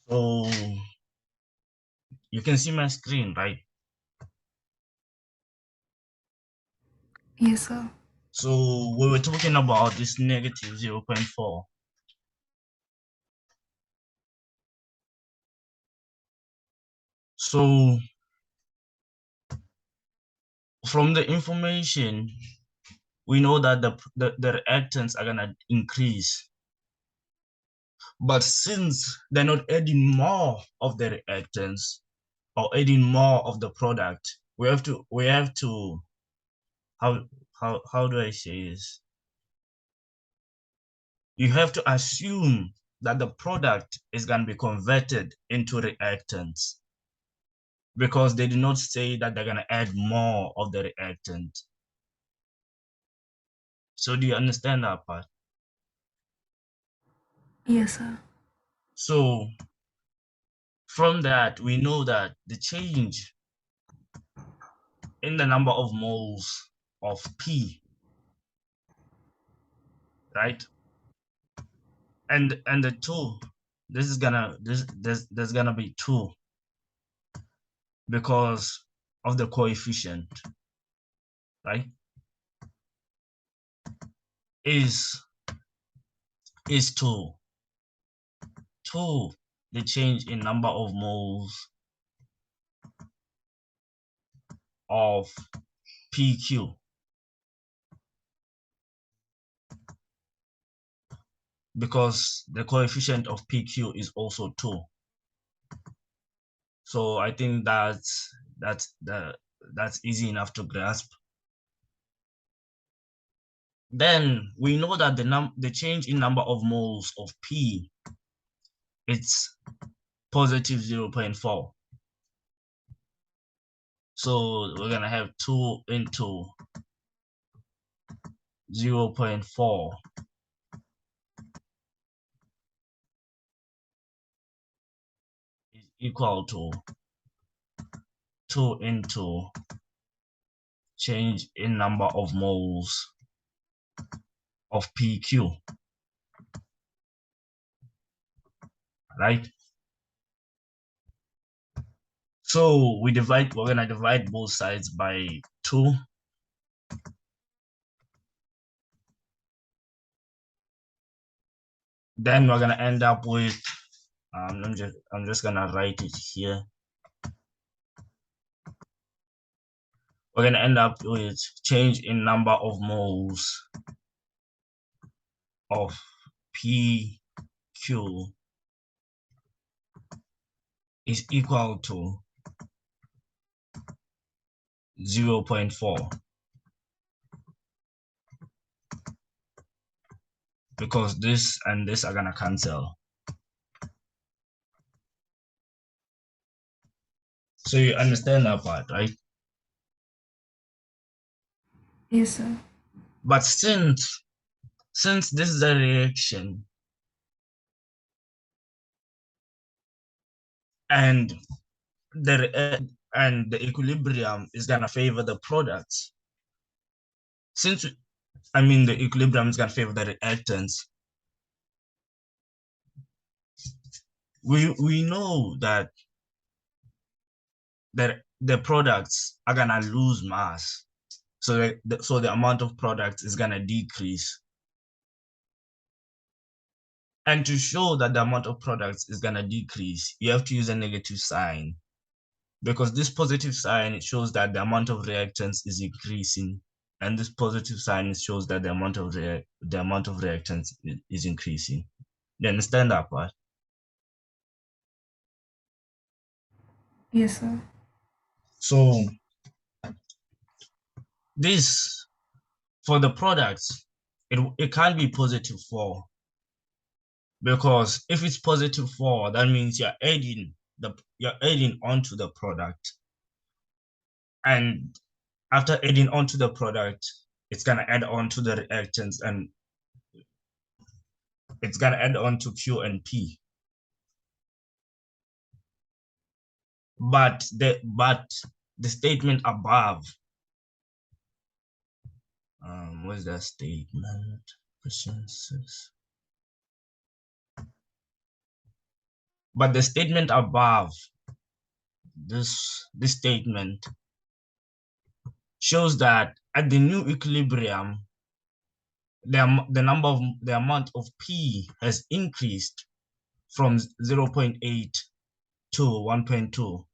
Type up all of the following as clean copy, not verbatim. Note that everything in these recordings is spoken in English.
So you can see my screen, right? Yes, sir. So we were talking about this negative 0.4. So from the information, we know that the reactants are gonna increase. But since they're not adding more of the reactants or adding more of the product, we have to how do I say this? You have to assume that the product is going to be converted into reactants because they did not say that they're going to add more of the reactant. So do you understand that part? Yes, sir. So from that, we know that the change in the number of moles of P, right? And the two, there's gonna be two because of the coefficient, right? Is two. Two, the change in number of moles of PQ. Because the coefficient of PQ is also 2. So I think that's easy enough to grasp. Then we know that the change in number of moles of P, it's positive 0.4. So we're gonna have 2 into 0.4 is equal to 2 into change in number of moles of PQ, right? So we're gonna divide both sides by 2. Then we're gonna end up with, I'm just gonna write it here. We're gonna end up with change in number of moles of PQ is equal to 0.4 because this and this are gonna cancel. So you understand that part, right? Yes, sir. But since this is a reaction and the equilibrium is gonna favor the products, since the equilibrium is gonna favor the reactants, we know that the products are gonna lose mass, so the amount of products is gonna decrease. And to show that the amount of products is gonna decrease, you have to use a negative sign, because this positive sign, it shows that the amount of reactants is increasing, and this positive sign shows that the amount of reactants is increasing. You understand that part? Yes, sir. So this, for the products, it can't be positive 4, because if it's positive 4, that means you're adding onto the product, and after adding onto the product, it's gonna add on to the reactants, and it's gonna add on to Q and P. But the statement above, what's that statement? Question 6. But the statement above, this statement shows that at the new equilibrium, the amount of P has increased from 0.8 to 1.2.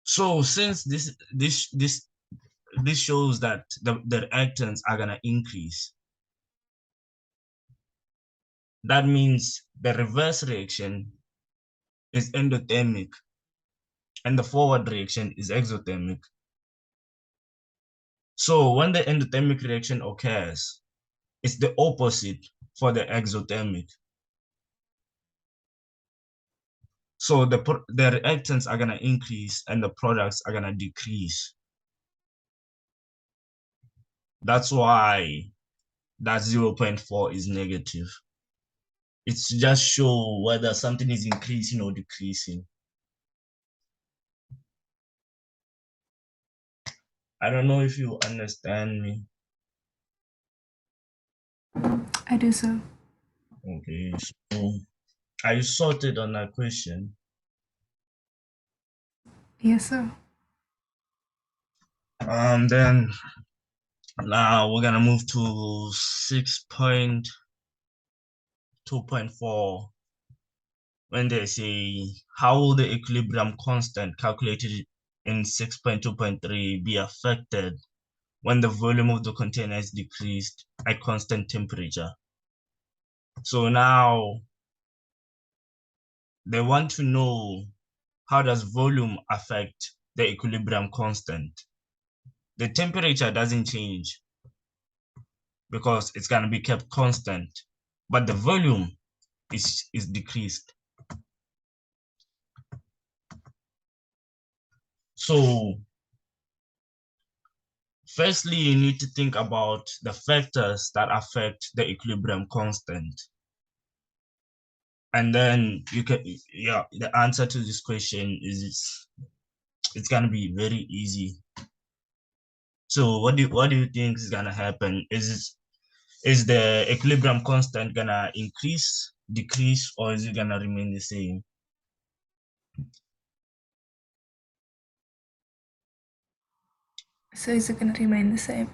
So since this shows that the reactants are gonna increase, that means the reverse reaction is endothermic and the forward reaction is exothermic. So when the endothermic reaction occurs, it's the opposite for the exothermic. So the reactants are gonna increase and the products are gonna decrease. That's why that 0.4 is negative. It's just show whether something is increasing or decreasing. I don't know if you understand me. I do, sir. Okay, so are you sorted on that question? Yes, sir. Then now we're gonna move to 6.2.4 when they say how will the equilibrium constant calculated in 6.2.3 be affected when the volume of the container is decreased at constant temperature. So now they want to know how does volume affect the equilibrium constant. The temperature doesn't change because it's going to be kept constant, but the volume is decreased. So firstly, you need to think about the factors that affect the equilibrium constant. And then you can, yeah, the answer to this question is it's gonna be very easy. So what do you think is gonna happen? Is the equilibrium constant gonna increase, decrease, or is it gonna remain the same? So is it going to remain the same?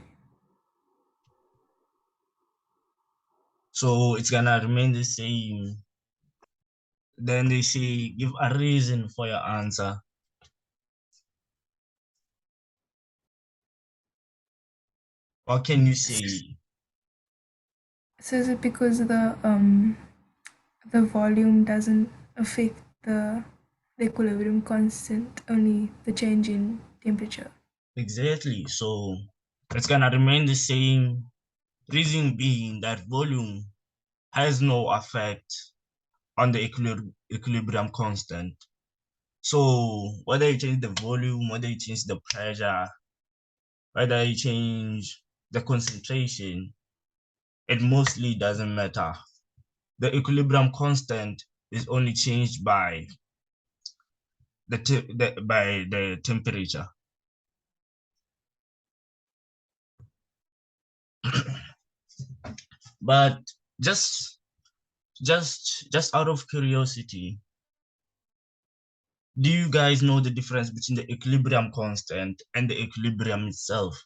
So it's gonna remain the same. Then they say give a reason for your answer. What can you say? So is it because the volume doesn't affect the equilibrium constant, only the change in temperature? Exactly. So it's gonna remain the same. Reason being that volume has no effect on the equilibrium constant. So whether you change the volume, whether you change the pressure, whether you change the concentration, it mostly doesn't matter. The equilibrium constant is only changed by by the temperature. But just just out of curiosity, do you guys know the difference between the equilibrium constant and the equilibrium itself?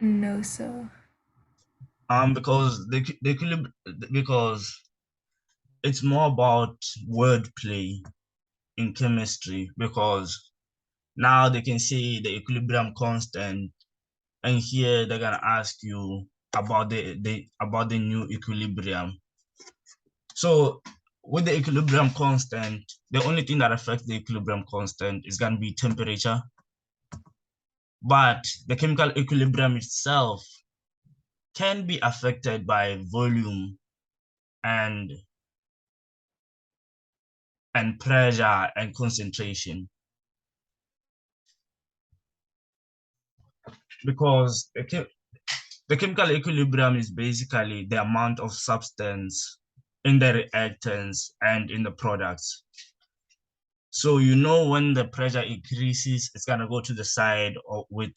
No, sir. Because the equilibrium, because it's more about wordplay in chemistry, because now they can say the equilibrium constant, and here they're gonna ask you about the new equilibrium. So with the equilibrium constant, the only thing that affects the equilibrium constant is gonna be temperature. But the chemical equilibrium itself can be affected by volume and pressure and concentration, because the chemical equilibrium is basically the amount of substance in the reactants and in the products. So you know when the pressure increases, it's gonna go to the side or with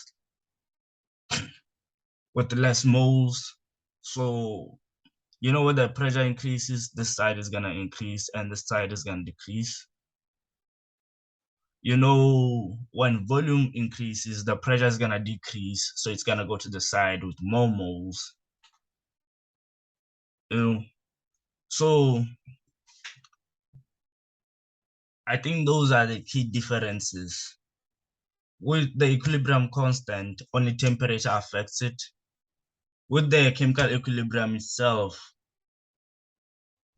with less moles. So you know when the pressure increases, this side is gonna increase and this side is gonna decrease. You know, when volume increases, the pressure is gonna decrease, so it's gonna go to the side with more moles. You know, so I think those are the key differences. With the equilibrium constant, only temperature affects it. With the chemical equilibrium itself,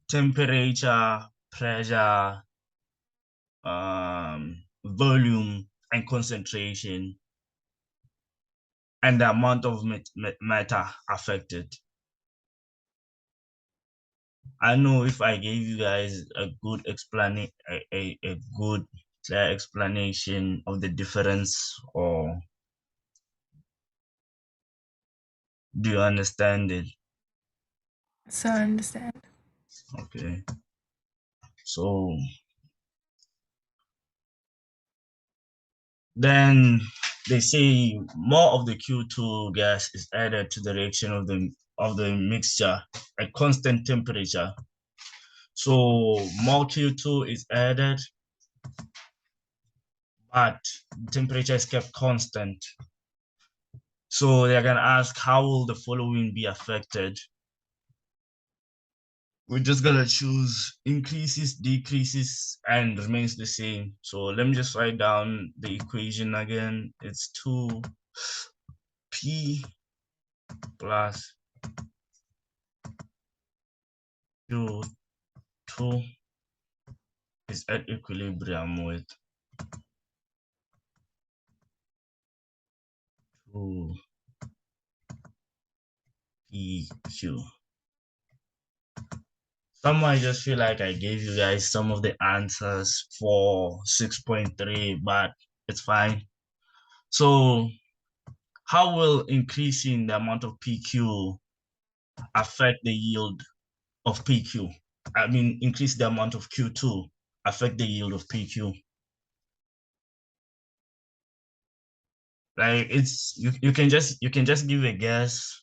temperature, pressure, volume, and concentration, and the amount of matter affected. I know if I gave you guys a good explanation, a good clear explanation of the difference, or do you understand it? So I understand. Okay. So then they say more of the Q2 gas is added to the reaction of the mixture at constant temperature. So more Q2 is added, but the temperature is kept constant. So they're gonna ask how will the following be affected? We're just gonna choose increases, decreases, and remains the same. So let me just write down the equation again. It's 2p plus Q2 is at equilibrium with 2pq. Somehow I just feel like I gave you guys some of the answers for 6.3, but it's fine. So how will increasing the amount of PQ affect the yield of PQ? I mean, increase the amount of Q2 affect the yield of PQ. Like it's you can just give a guess.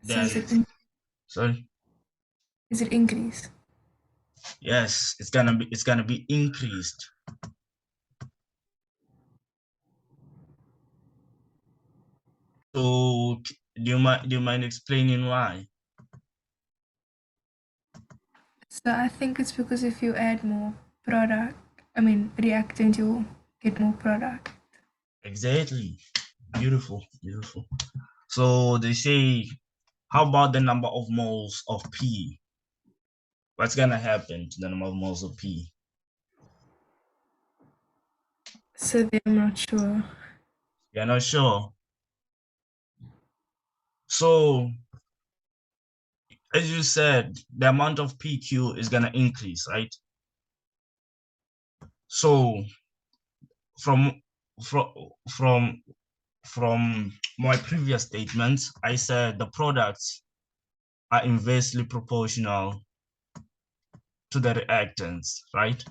So is Then it sorry. is it increase? Yes, it's gonna be increased. So do you mind explaining why? So I think it's because if you add more product, I mean reactant, you get more product. Exactly. Beautiful, beautiful. So they say, how about the number of moles of P? What's gonna happen to the number of moles of P? So I'm not sure. You're not sure. So as you said, the amount of PQ is gonna increase, right? So from from from from my previous statements, I said the products are inversely proportional to the reactants, right?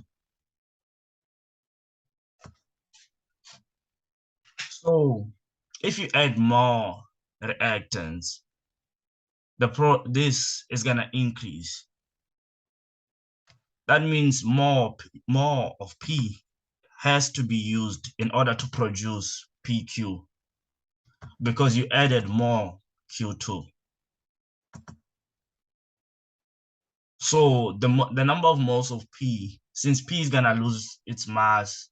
So if you add more reactants, this is gonna increase. That means more of P has to be used in order to produce PQ because you added more Q2. So the number of moles of P, since P is gonna lose its mass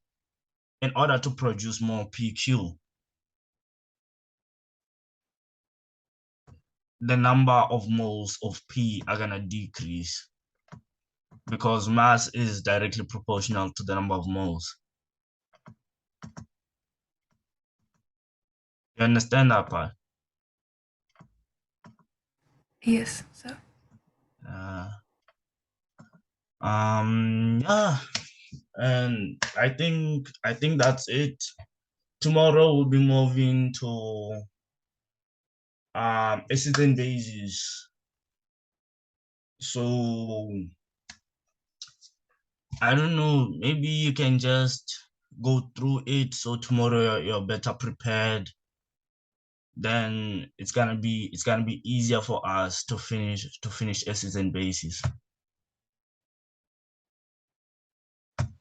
in order to produce more PQ, the number of moles of P are gonna decrease because mass is directly proportional to the number of moles. You understand that part? Yes. So Uh, yeah, and I think that's it. Tomorrow we'll be moving to acids and bases. So I don't know, maybe you can just go through it so tomorrow you're better prepared. then it's gonna be easier for us to finish acids and bases.